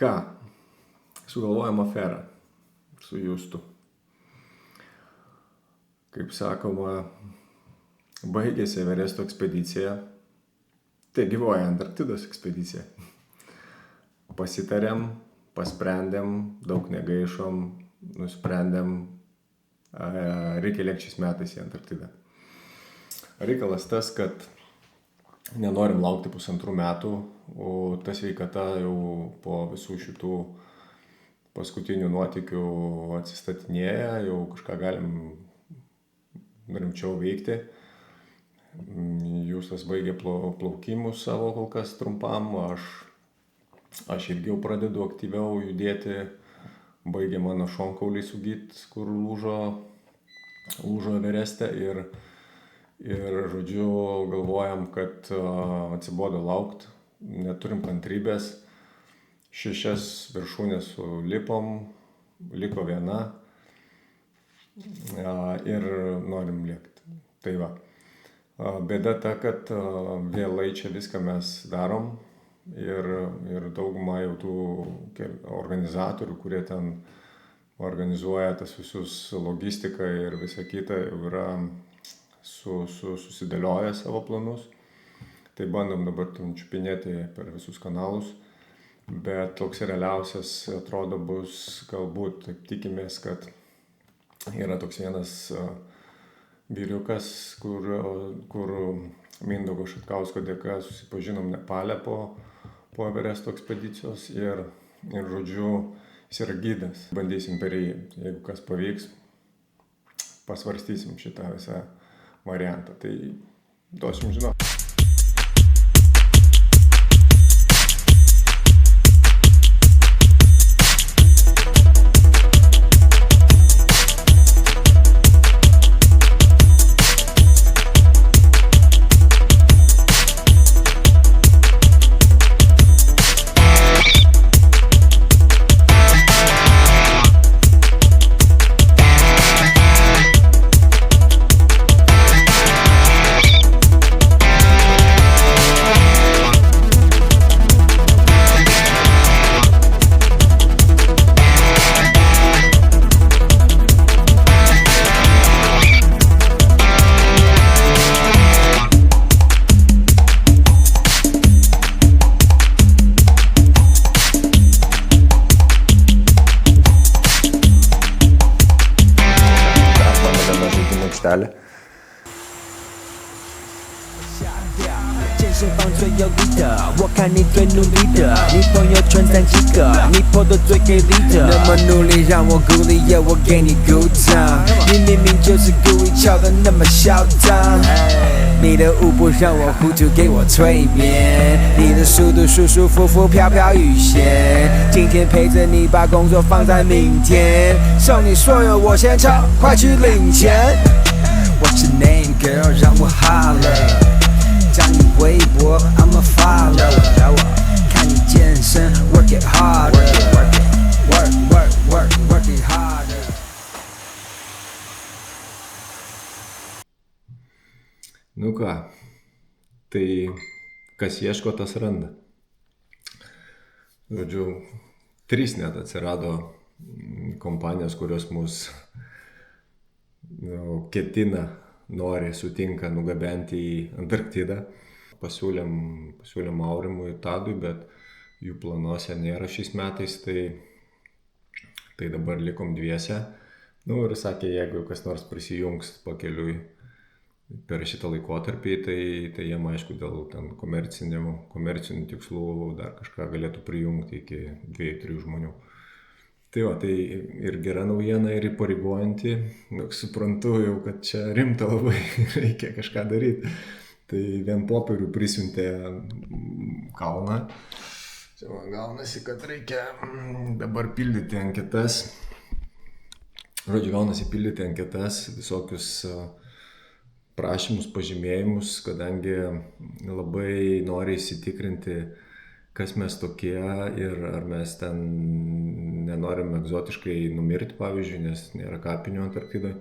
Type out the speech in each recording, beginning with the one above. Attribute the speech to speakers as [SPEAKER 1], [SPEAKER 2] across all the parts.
[SPEAKER 1] ką, sugalvojom aferą su Justu. Kaip sakoma, baigėsi Everesto ekspedicija, tai gyvoja Antarktidos ekspedicija. Pasitarėm, pasprendėm, daug negaišom, nusprendėm, reikia lėkti šiais metais į Antarktidą. Reikalas tas, kad nenorim laukti 1,5 metų, o ta sveikata jau po visų šitų paskutinių nuotykių atsistatinėja, jau kažką galim rimčiau veikti. Justas baigė plaukimus savo kol kas trumpam, aš irgi jau pradedu aktyviau judėti, baigė mano šonkauliai sugyt, kur lūžo Evereste ir žodžiu galvojam, kad atsibodo laukt, neturim kantrybės, 6 viršūnės sulipom, liko viena ir norim lėkti. Tai va. Bėda ta, kad vėlai čia viską mes darom ir dauguma jau tų organizatorių, kurie ten organizuoja tas visus logistiką ir visą kitą, jau yra susidėlioję savo planus. Tai bandom dabar čiupinėti per visus kanalus, bet toks realiausias atrodo bus, galbūt taip tikimės, kad yra toks vienas vyriukas, kur Mindaugo Šatkausko dėka susipažinom Nepale po Everesto ekspedicijos ir žodžiu, jis yra gidas. Bandysim per jį, jeigu kas pavyks, pasvarstysim šitą visą variantą. Tai duosim žinoti.
[SPEAKER 2] 健身房最有力的，我看你最努力的，你朋友圈3几个，你破的最给力的，那么努力让我鼓励，要我给你鼓掌。你明明就是故意翘的那么嚣张，你的舞步让我糊涂，给我催眠，你的速度舒舒服服，飘飘欲仙。今天陪着你，把工作放在明天，送你所有我先超，快去领钱。What's your name, girl？ 让我 holler。加你微博 ，I'ma follow。看你健身 ，work it harder，work it harder。Nu
[SPEAKER 1] ką, tai kas ieško, tas randa. Žodžiu, 3 net atsirado kompanijos, kurios mus ketina, nori, sutinka nugabenti į Antarktidą. Pasiūlėm Aurimui ir Tadui, bet jų planuose nėra šiais metais, tai dabar likom dviese. Ir sakė, jeigu kas nors prisijungs pakeliui per šitą laikotarpį, tai jiem aišku dėl ten komercinių tikslų dar kažką galėtų prijungti iki 2-3 žmonių. Tai va, tai ir gera naujiena, ir įpareigojanti. Suprantu jau, kad čia rimta labai, reikia kažką daryti. Tai vien popierių prisiuntė kalną. Čia man gaunasi, kad reikia dabar pildyti anketas. Žodžiu, gaunasi pildyti anketas, visokius prašymus, pažymėjimus, kadangi labai nori įsitikrinti, kas mes tokie ir ar mes ten nenorim egzotiškai numirti, pavyzdžiui, nes nėra kapinių Antarktidoje.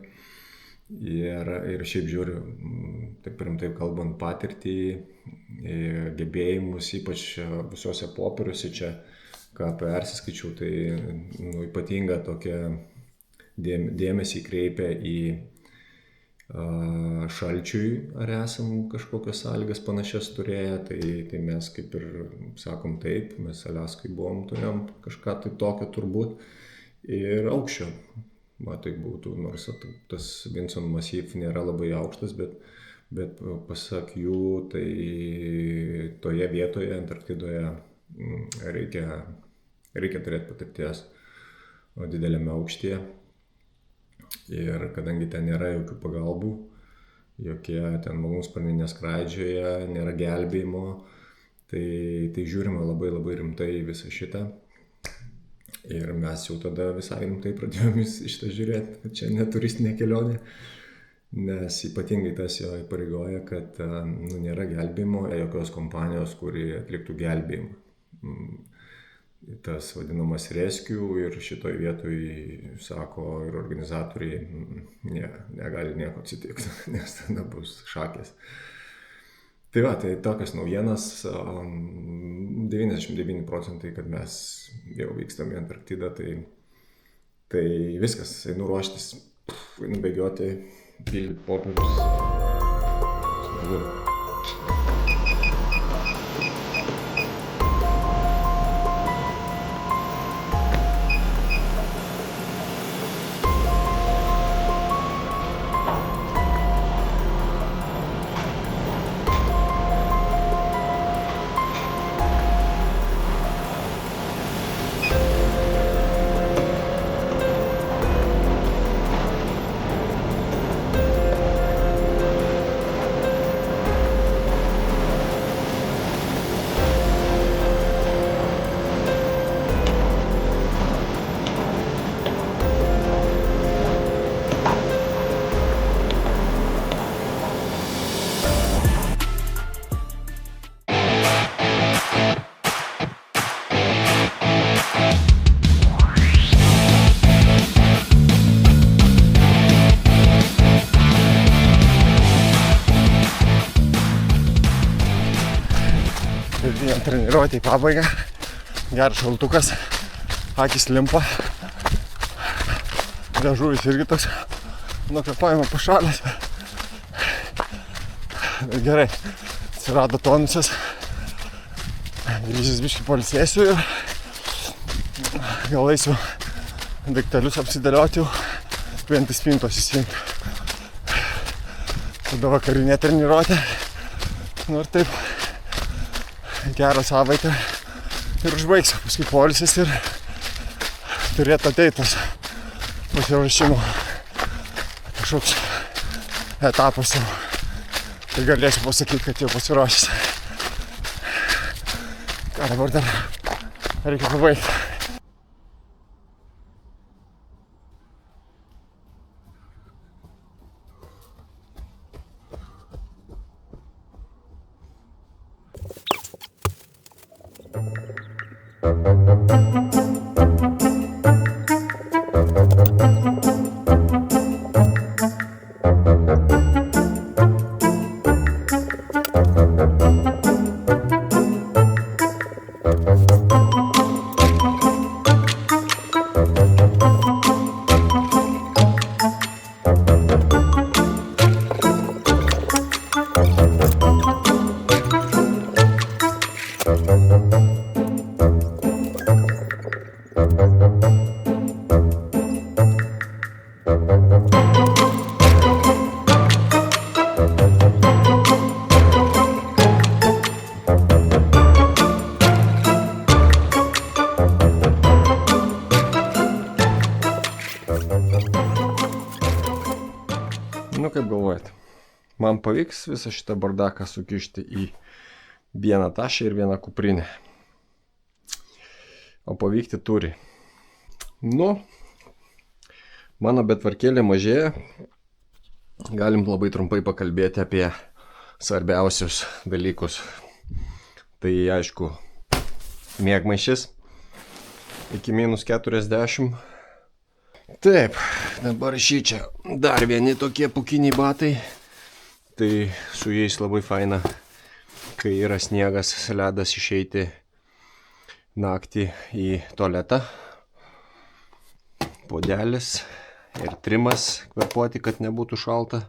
[SPEAKER 1] Ir šiaip žiūriu, taip rimtai kalbant, patirtį, gebėjimus, ypač visuose popieriuose čia ką persiskaičiau, tai ypatinga tokia dėmesį kreipia į šalčiui, ar esam kažkokias sąlygas panašias turėję, tai mes kaip ir sakom taip, mes Aliaskai turėjom kažką tai tokio turbūt, ir aukščio, tai būtų, nors tas Vinson Massif nėra labai aukštas, bet pasak jų, tai toje vietoje, Antarktidoje, reikia turėti patirties dideliame aukštyje. Ir kadangi ten nėra jokių pagalbų, jokie ten malūnsparniai neskraidžioja, nėra gelbėjimo, tai žiūrime labai labai rimtai visą šitą. Ir mes jau tada visai rimtai pradėjome šitą žiūrėti, kad čia ne turistinė kelionė, nes ypatingai tas jo įpareigoja, kad nėra gelbėjimo, jokios kompanijos, kuri atliktų gelbėjimą. Tas vadinamas rescue, ir šitoj vietoj, sako ir organizatoriai, negali nieko atsitikti, nes tada bus šakės. Tai tokias naujienas, 99%, kad mes jau vykstam į Antarktidą, tai viskas, einu ruoštis, einu bėgioti, pildyti popierius.
[SPEAKER 3] Treniruotė į pabaigą, geras šaltukas, akis limpa, liežuvis irgi toks nuo kvėpavimo pašalęs. Gerai, atsirado tonusas, grįžęs biškį pailsėsiu ir gal eisiu daiktelius apsidėlioti, vien tai spintos įsijungti. Tada vakarinė treniruotė, ir taip gerą savaitę ir užbaigsiu, paskui poilsis ir turėtų ateitas pasiruošimo kažkoks etapas, tai galėsiu pasakyti, kad jau pasiruošęs. Ką dabar dar reikia pabaigti. Kaip galvojat, man pavyks visą šitą bardaką sukišti į vieną tašę ir vieną kuprinę? O pavykti turi. Mano betvarkėlė mažėja. Galim labai trumpai pakalbėti apie svarbiausius dalykus. Tai aišku, miegmaišis iki -40. Taip, dabar šičia dar vieni tokie pūkiniai batai. Tai su jais labai faina, kai yra sniegas, ledas, išeiti naktį į tualetą. Puodelis ir trimas kvėpuoti, kad nebūtų šalta.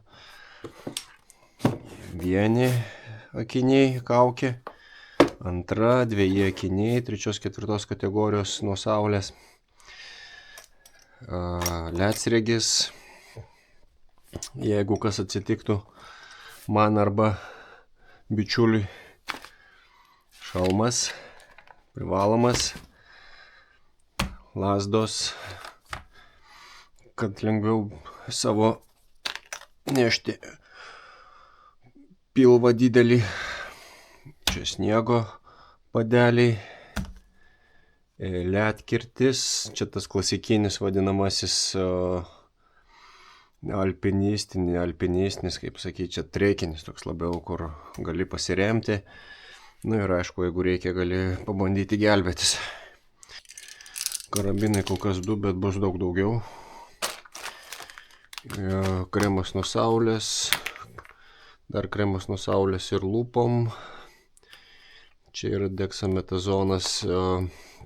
[SPEAKER 3] Vieni akiniai, kaukė. Antra, dviejai akiniai, 3-4 kategorijos nuo saulės. Lecregis, jeigu kas atsitiktų man arba bičiuliui. Šalmas privalomas. Lazdos, kad lengviau savo nešti. Pilvą didelį. Čia sniego padeliai. Ledkirtis, čia tas klasikinis vadinamasis alpinistinis, kaip sakyti, čia trekinis toks labiau, kur gali pasiremti. Ir aišku, jeigu reikia, gali pabandyti gelbėtis. Karabinai kol kas 2, bet bus daug daugiau. Kremas nuo saulės, dar kremas nuo saulės ir lūpom. Čia yra deksametazonas,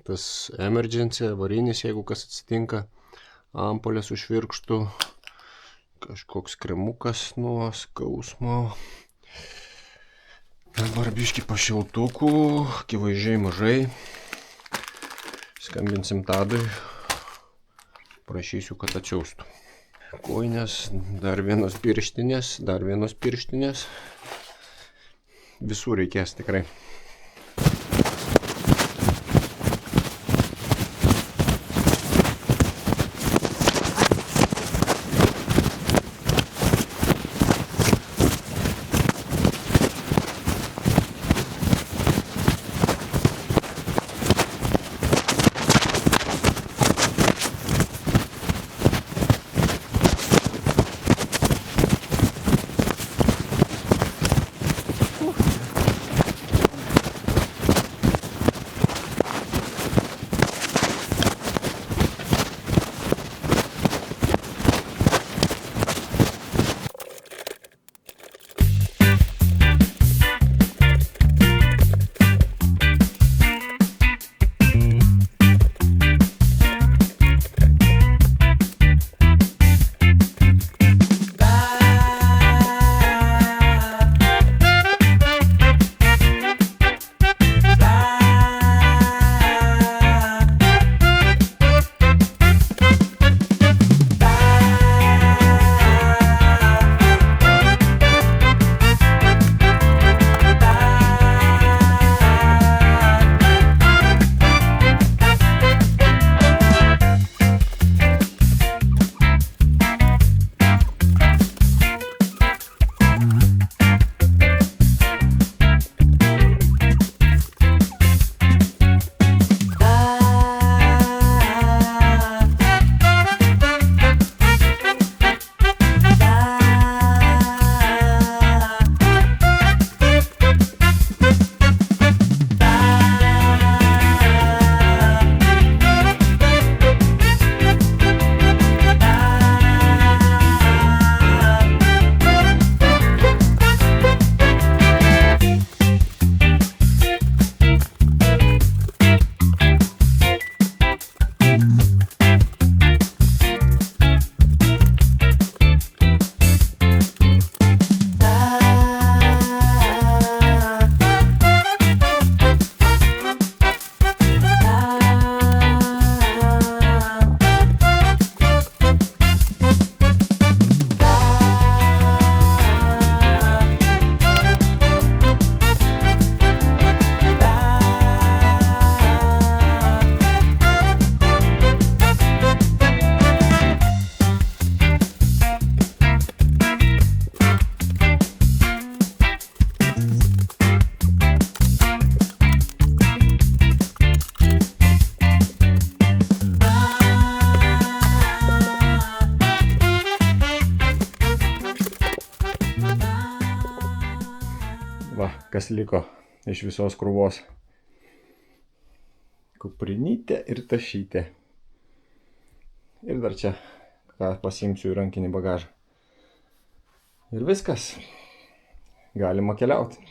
[SPEAKER 3] tas emergency, avarinis, jeigu kas atsitinka, ampulė su švirkštu, kažkoks kremukas nuo skausmo. Dabar biškį pašiltukų, akivaizdžiai mažai. Skambinsim Tadui, prašysiu, kad atsiųstų. Kojinės, dar vienos pirštinės. Visų reikės tikrai.
[SPEAKER 1] Va, kas liko iš visos krūvos. Kuprinytė ir tašytė. Ir dar čia, ką pasiimsiu į rankinį bagažą. Ir viskas. Galima keliauti.